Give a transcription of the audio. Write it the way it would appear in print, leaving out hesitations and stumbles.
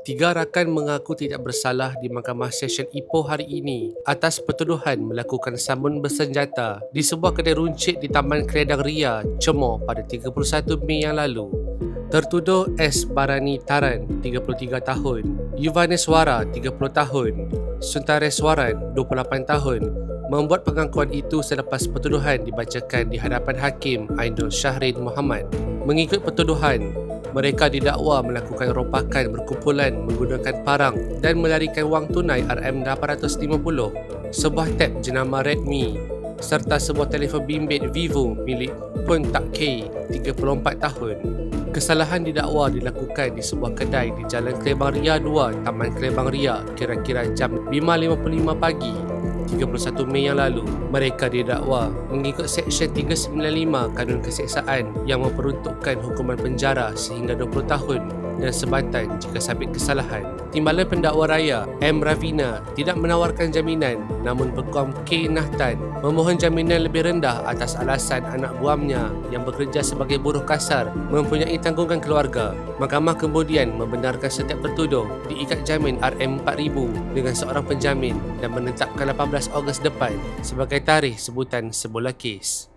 Tiga rakan mengaku tidak bersalah di Mahkamah Session Ipoh hari ini atas pertuduhan melakukan sambun bersenjata di sebuah kedai runcit di Taman Keredang Ria, Cemoh pada 31 Mei yang lalu. Tertuduh S. Barani Taran, 33 tahun, Yuvaneswara, 30 tahun, Suntareswaran, 28 tahun, membuat pengakuan itu selepas pertuduhan dibacakan di hadapan Hakim Ainul Syahrin Muhammad. Mengikut pertuduhan, mereka didakwa melakukan rompakan berkumpulan menggunakan parang dan melarikan wang tunai RM850, sebuah tab jenama Redmi serta sebuah telefon bimbit Vivo milik Pun Tak K, 34 tahun. Kesalahan didakwa dilakukan di sebuah kedai di Jalan Kerebang Ria 2, Taman Kerebang Ria kira-kira jam 5.55 pagi 31 Mei yang lalu. Mereka didakwa mengikut Seksyen 395 Kanun Keseksaan yang memperuntukkan hukuman penjara sehingga 20 tahun dan sebatan jika sabit kesalahan. Timbalan Pendakwa Raya M. Ravina tidak menawarkan jaminan, namun Peguam K. Nahtan memohon jaminan lebih rendah atas alasan anak buamnya yang bekerja sebagai buruh kasar mempunyai tanggungan keluarga. Mahkamah kemudian membenarkan setiap tertuduh diikat jamin RM4,000 dengan seorang penjamin dan menetapkan 18 Ogos depan sebagai tarikh sebutan semula kes.